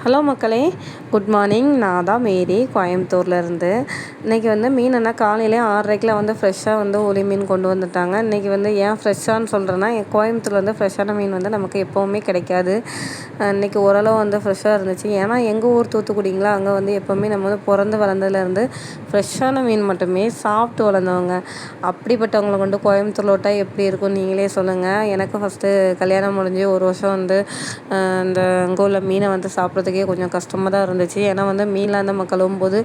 Hello மக்களே, good morning. நான் தான் மேரி, கோயம்புத்தூர்லேருந்து. இன்றைக்கி மீன் காலையிலே 6:30க்குலாம் ஃப்ரெஷ்ஷாக ஒலி மீன் கொண்டு வந்துட்டாங்க. இன்றைக்கி ஏன் ஃப்ரெஷ்ஷான்னு சொல்கிறேன்னா, கோயம்புத்தூரில் ஃப்ரெஷ்ஷான மீன் நமக்கு எப்போவுமே கிடைக்காது. இன்றைக்கி ஓரளவு ஃப்ரெஷ்ஷாக இருந்துச்சு. ஏன்னா எங்கள் ஊர் தூத்துக்குடிங்களா, அங்கே எப்போவுமே நம்ம பிறந்து வளர்ந்ததுலேருந்து ஃப்ரெஷ்ஷான மீன் மட்டுமே சாப்பிட்டு வளர்ந்தவங்க. அப்படிப்பட்டவங்களை கொண்டு கோயம்புத்தூரில் விட்டால் எப்படி இருக்கும் நீங்களே சொல்லுங்கள். எனக்கு ஃபஸ்ட்டு கல்யாணம் முடிஞ்சு ஒரு வருஷம் இந்த அங்கே உள்ள மீனை சாப்பிட்றதுக்கே கொஞ்சம் கஷ்டமாக தான் இருந்துச்சு. ஏன்னா மீன்லாம் நம்ம கழுவும்போது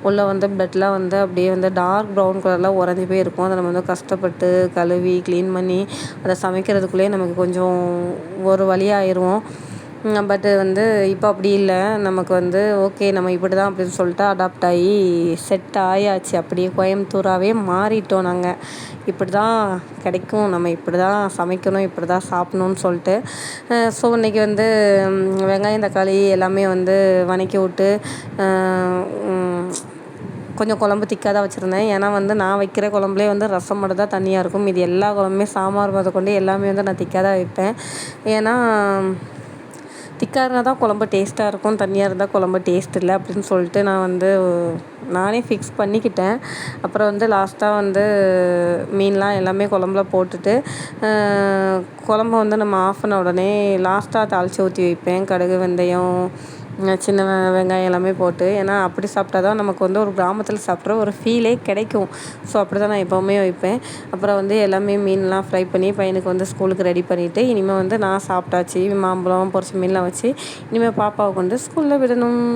உள்ளே பிளட்லாம் அப்படியே டார்க் ப்ரௌன் கலரில் உறைஞ்சி போய் இருக்கும். அதை நம்ம கஷ்டப்பட்டு கழுவி க்ளீன் பண்ணி அதை சமைக்கிறதுக்குள்ளேயே நமக்கு கொஞ்சம் ஒரு வழியாயிருவோம். பட்டு இப்போ அப்படி இல்லை. நமக்கு ஓகே, நம்ம இப்படி தான் அப்படின்னு சொல்லிட்டு அடாப்ட் ஆகி செட் ஆயாச்சு. அப்படியே கோயம்புத்தூராகவே மாறிட்டோம் நாங்கள். இப்படி தான் கிடைக்கும், நம்ம இப்படி தான் சமைக்கணும், இப்படி தான் சாப்பிட்ணுன்னு சொல்லிட்டு. ஸோ இன்றைக்கி வெங்காயம் தக்காளி எல்லாமே வதக்கி விட்டு கொஞ்சம் குழம்பு திக்காக தான் வச்சுருந்தேன். ஏன்னா நான் வைக்கிற குழம்புலே ரசம் மட்டும் தான் தண்ணியாக இருக்கும். இது எல்லா குழம்புமே சாம்பார் கொண்டு எல்லாமே நான் திக்காக தான் வைப்பேன். ஏன்னா திக்காக இருந்தால் தான் குழம்பு டேஸ்ட்டாக இருக்கும், தண்ணியாக இருந்தால் குழம்பு டேஸ்ட் இல்லை அப்படின்னு சொல்லிட்டு நான் நானே ஃபிக்ஸ் பண்ணிக்கிட்டேன். அப்புறம் லாஸ்ட்டாக மீன்லாம் எல்லாமே குழம்புல போட்டுட்டு குழம்பு நம்ம ஆஃப் பண்ண உடனே லாஸ்ட்டாக தாளித்து ஊற்றி வைப்பேன். கடுகு, வெந்தயம், சின்ன வெங்காயம் எல்லாமே போட்டு. ஏன்னா அப்படி சாப்பிட்டா தான் நமக்கு ஒரு கிராமத்தில் சாப்பிட்ற ஒரு ஃபீலே கிடைக்கும். ஸோ அப்படி தான் நான் எப்போவுமே வைப்பேன். அப்புறம் எல்லாமே மீன்லாம் ஃப்ரை பண்ணி பையனுக்கு ஸ்கூலுக்கு ரெடி பண்ணிவிட்டு, இனிமேல் நான் சாப்பிட்டாச்சு. மாம்பழம் பொரிச்ச மீன்லாம் வச்சு இனிமேல் பாப்பாவை கொண்டு ஸ்கூலில் விடணும்.